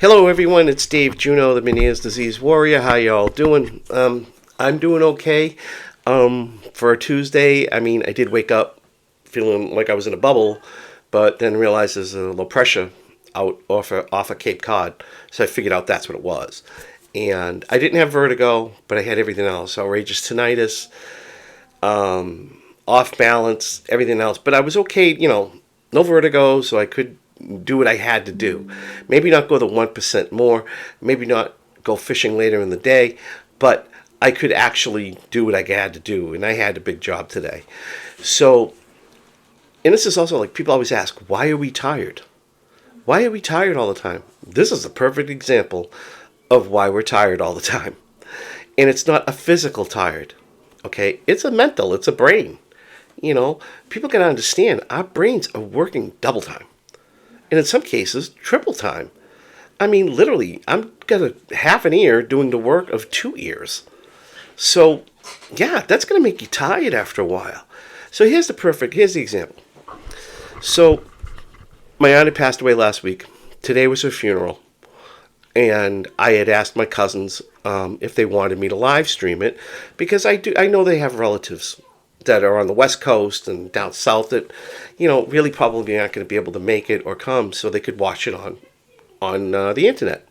Hello, everyone. It's Dave Juno, the Meniere's Disease Warrior. How y'all doing? I'm doing okay. For a Tuesday, I did wake up feeling like I was in a bubble, but then realized there's a low pressure out off of Cape Cod, so I figured out that's what it was. And I didn't have vertigo, but I had everything else: outrageous tinnitus, off balance, everything else. But I was okay, no vertigo, so I could do what I had to do. Maybe not go the 1% more, maybe not go fishing later in the day, but I could actually do what I had to do, and I had a big job today. So, and this is also like people always ask, why are we tired? Why are we tired all the time? This is a perfect example of why we're tired all the time. And it's not a physical tired, okay? It's a mental, it's a brain. People can understand our brains are working double time. And in some cases, triple time. Literally, I'm got a half an ear doing the work of 2 ears. So, yeah, that's going to make you tired after a while. So here's the example. So, my aunt had passed away last week. Today was her funeral. And I had asked my cousins if they wanted me to live stream it, because I know they have relatives that are on the West Coast and down south that, really probably aren't going to be able to make it or come, so they could watch it on the internet.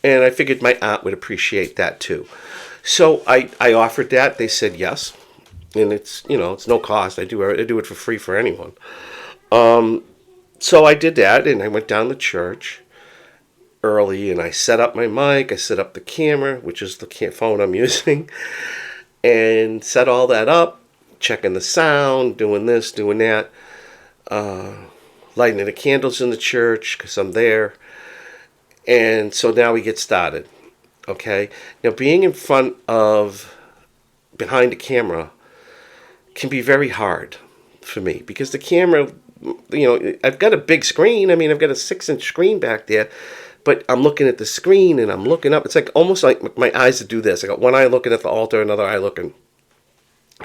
And I figured my aunt would appreciate that too. So I offered that. They said yes, and it's no cost. I do it for free for anyone. So I did that, and I went down to church early, and I set up my mic. I set up the camera, which is the phone I'm using, and set all that up. Checking the sound, doing this, doing that, lighting the candles in the church because I'm there. And so now we get started. Okay? Now, being behind the camera can be very hard for me because the camera, I've got a big screen. I've got a 6-inch screen back there, but I'm looking at the screen and I'm looking up. It's like almost like my eyes that do this. I got one eye looking at the altar, another eye looking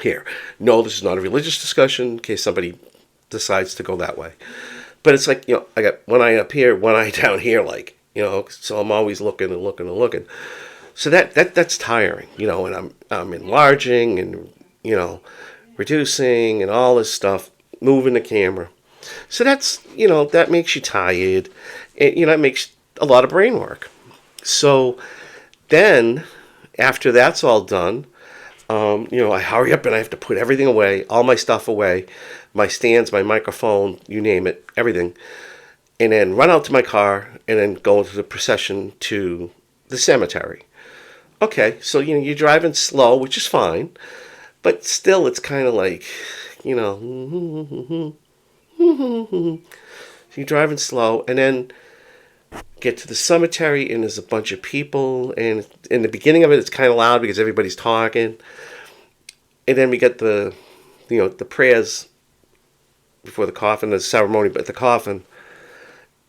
here. No, this is not a religious discussion in case somebody decides to go that way. But it's like, I got one eye up here, one eye down here, so I'm always looking and looking and looking. So that's tiring, and I'm enlarging and, reducing and all this stuff, moving the camera. So that's, that makes you tired. And, it makes a lot of brain work. So then, after that's all done, I hurry up and I have to put everything away, all my stuff away, my stands, my microphone, you name it, everything, and then run out to my car and then go into the procession to the cemetery. Okay, so, you're driving slow, which is fine, but still it's kind of like, so you're driving slow, and then get to the cemetery, and there's a bunch of people, and in the beginning of it, it's kind of loud because everybody's talking, and then we get the prayers before the coffin, the ceremony, but the coffin,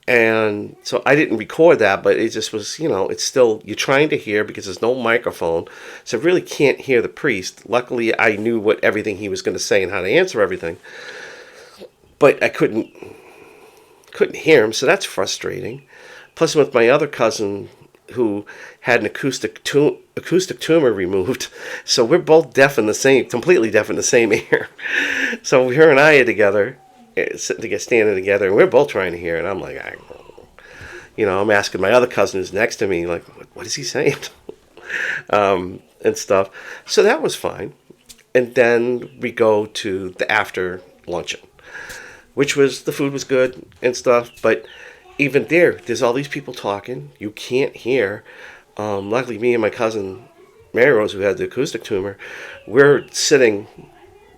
and so I didn't record that, but it just was, it's still, you're trying to hear because there's no microphone, so I really can't hear the priest. Luckily, I knew what everything he was going to say and how to answer everything, but I couldn't hear him, so that's frustrating. Plus, with my other cousin who had an acoustic tumor removed, so we're both completely deaf in the same ear. So her and I are together, standing together, and we're both trying to hear. And I'm like, I'm asking my other cousin who's next to me, like, what is he saying? And stuff. So that was fine. And then we go to the after luncheon, which was, the food was good and stuff, but even there's all these people talking. You can't hear. Luckily, me and my cousin Mary Rose, who had the acoustic tumor, we're sitting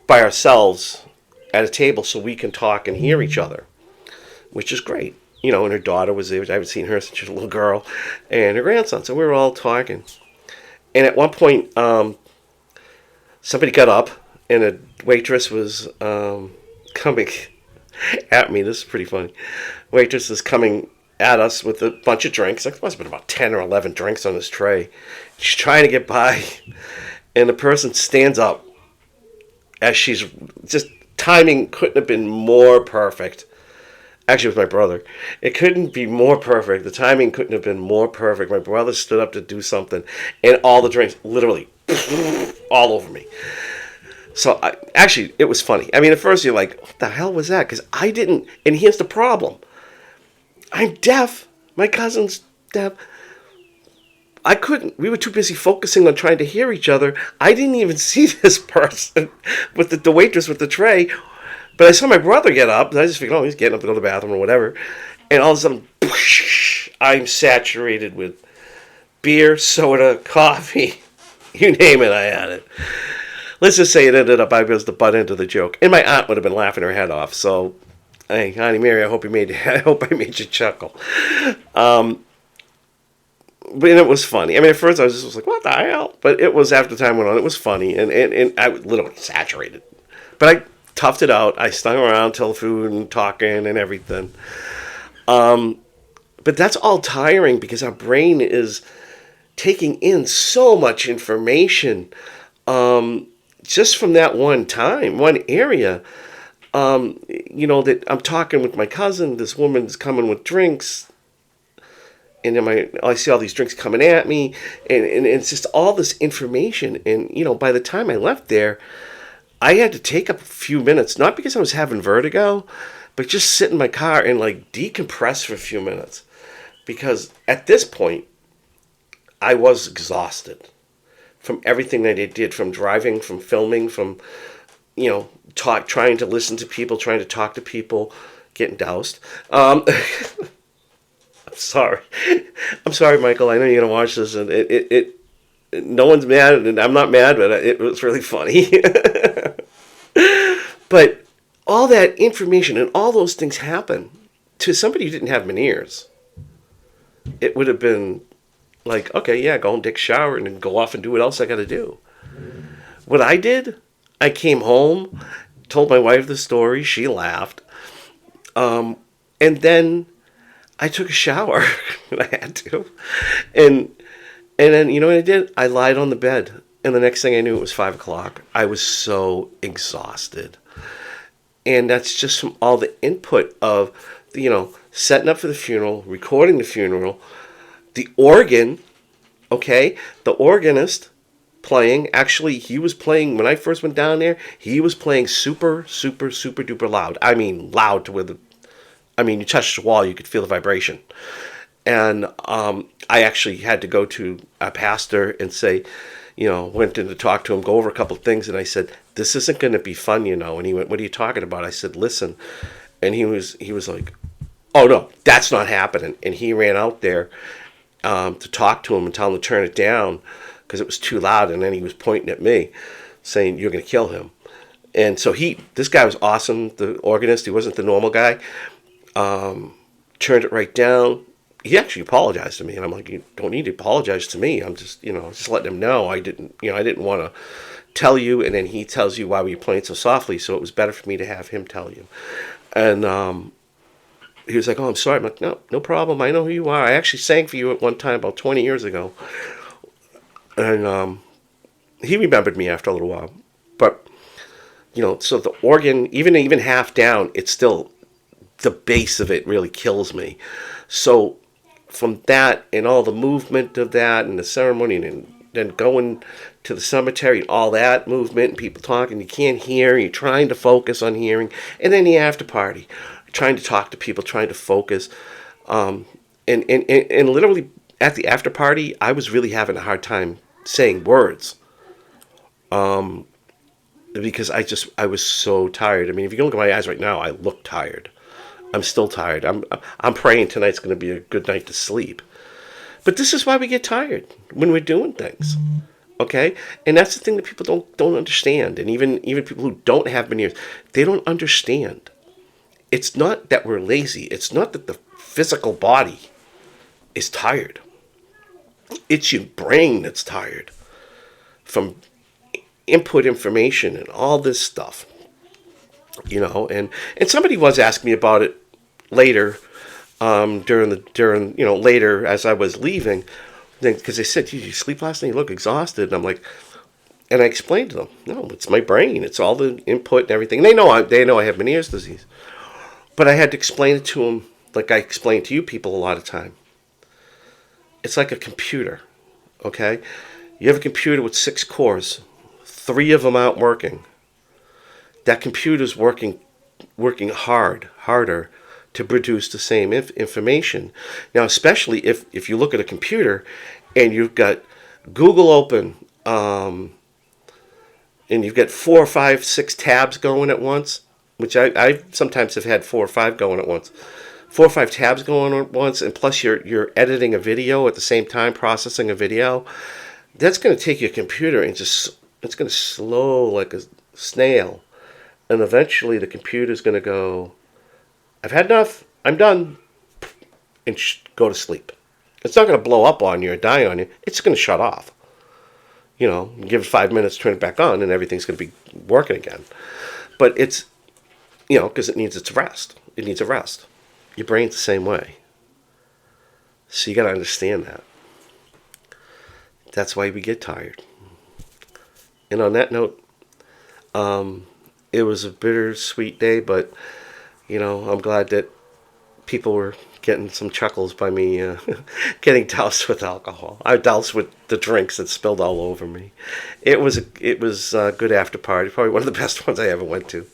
by ourselves at a table so we can talk and hear each other, which is great. And her daughter was there. I haven't seen her since she was a little girl, and her grandson. So we were all talking. And at one point, somebody got up, and a waitress was coming at me. This is pretty funny. Waitress is coming at us with a bunch of drinks. Like, there must have been about 10 or 11 drinks on this tray. She's trying to get by, and the person stands up as she's just, timing couldn't have been more perfect. Actually, it was my brother. It couldn't be more perfect. The timing couldn't have been more perfect. My brother stood up to do something, and all the drinks literally all over me. So actually, it was funny. I mean, at first you're like, "What the hell was that?" Because I didn't. And here's the problem: I'm deaf. My cousin's deaf. I couldn't. We were too busy focusing on trying to hear each other. I didn't even see this person with the waitress with the tray. But I saw my brother get up, and I just figured, oh, he's getting up to go to the bathroom or whatever. And all of a sudden, I'm saturated with beer, soda, coffee. You name it, I had it. Let's just say it ended up I was the butt end of the joke. And my aunt would have been laughing her head off. So, hey, Auntie Mary, I hope I made you chuckle. But it was funny. I mean, at first I was just like, what the hell? But it was, after time went on, it was funny. And I was literally saturated. But I toughed it out. I stung around, telling food and talking and everything. But that's all tiring because our brain is taking in so much information just from that one time, one area. That I'm talking with my cousin. This woman's coming with drinks. And then I see all these drinks coming at me. And it's just all this information. And, by the time I left there, I had to take up a few minutes, not because I was having vertigo, but just sit in my car and decompress for a few minutes. Because at this point, I was exhausted from everything that I did, from driving, from filming, from, trying to listen to people, trying to talk to people, getting doused. I'm sorry. I'm sorry, Michael. I know you're going to watch this, and it no one's mad, and I'm not mad, but it was really funny. But all that information and all those things happen to somebody who didn't have Meniere's. It would have been like, okay, yeah, go and take a shower and then go off and do what else I got to do. What I did, I came home, told my wife the story. She laughed. And then I took a shower. I had to. And then, you know what I did? I lied on the bed. And the next thing I knew, it was 5 o'clock. I was so exhausted. And that's just from all the input of, setting up for the funeral, recording the funeral, the organ, okay? The organist playing. Actually, he was playing, when I first went down there, he was playing super, super, super duper loud. I mean, loud to where you touched the wall, you could feel the vibration. And I actually had to go to a pastor and say, went in to talk to him, go over a couple of things, and I said, this isn't going to be fun, And he went, what are you talking about? I said, listen. And he was like, oh, no, that's not happening. And he ran out there to talk to him and tell him to turn it down because it was too loud. And then he was pointing at me, saying, you're going to kill him. And so this guy was awesome, the organist. He wasn't the normal guy. Turned it right down. He actually apologized to me, and I'm like, you don't need to apologize to me. I'm just, just letting him know I didn't want to tell you. And then he tells you why were you playing so softly. So it was better for me to have him tell you. And he was like, oh, I'm sorry. I'm like, no problem. I know who you are. I actually sang for you at one time about 20 years ago. And he remembered me after a little while. But, so the organ, even half down, it's still, the bass of it really kills me. So from that and all the movement of that and the ceremony and then going to the cemetery and all that movement and people talking, you can't hear, you're trying to focus on hearing, and then the after party, trying to talk to people, trying to focus. And literally at the after party, I was really having a hard time saying words. Because I was so tired. I mean, if you can look at my eyes right now, I look tired. I'm still tired. I'm praying tonight's going to be a good night to sleep. But this is why we get tired when we're doing things, okay? And that's the thing that people don't understand. And even people who don't have Meniere's, they don't understand. It's not that we're lazy. It's not that the physical body is tired. It's your brain that's tired from input information and all this stuff. And somebody was asking me about it later, later as I was leaving, because they said, "Did you sleep last night? You look exhausted." And I'm like, and I explained to them, no, it's my brain. It's all the input and everything. And they know I have Meniere's disease. But I had to explain it to him like I explain to you people a lot of time. It's like a computer, okay? You have a computer with 6 cores, 3 of them aren't working. That computer's working harder to produce the same information. Now, especially if you look at a computer and you've got Google open, and you've got 4 or 5, 6 tabs going at once, which I sometimes have had 4 or 5 going at once. 4 or 5 tabs going at once, and plus you're editing a video at the same time, processing a video. That's going to take your computer and it's going to slow like a snail. And eventually the computer's going to go, I've had enough, I'm done, and go to sleep. It's not going to blow up on you or die on you. It's going to shut off. Give it 5 minutes, turn it back on, and everything's going to be working again. But it's, because it needs its rest. It needs a rest. Your brain's the same way. So you got to understand that. That's why we get tired. And on that note, it was a bittersweet day, but, I'm glad that people were getting some chuckles by me getting doused with alcohol. I doused with the drinks that spilled all over me. It was a good after party, probably one of the best ones I ever went to.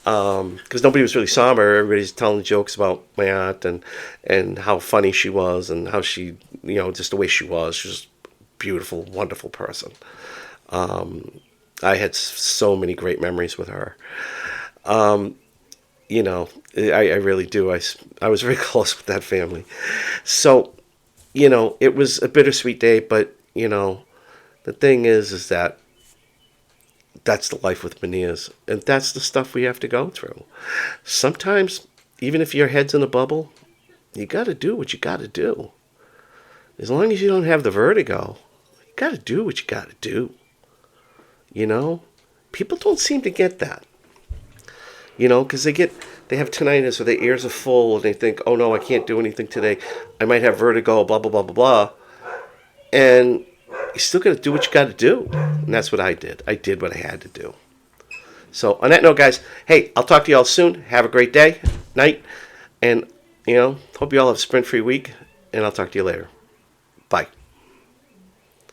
Because nobody was really somber. Everybody's telling jokes about my aunt and how funny she was and how she, just the way she was. She was a beautiful, wonderful person. I had so many great memories with her. I really do. I was very close with that family. So, it was a bittersweet day, but, the thing is that that's the life with Meniere's, and that's the stuff we have to go through. Sometimes, even if your head's in a bubble, you got to do what you got to do. As long as you don't have the vertigo, you got to do what you got to do. People don't seem to get that. Because they have tinnitus or their ears are full and they think, oh no, I can't do anything today. I might have vertigo, blah, blah, blah, blah, blah. And you still got to do what you got to do. And that's what I did. I did what I had to do. So on that note, guys, hey, I'll talk to you all soon. Have a great day, night. And, hope you all have a sprint-free week. And I'll talk to you later. Bye.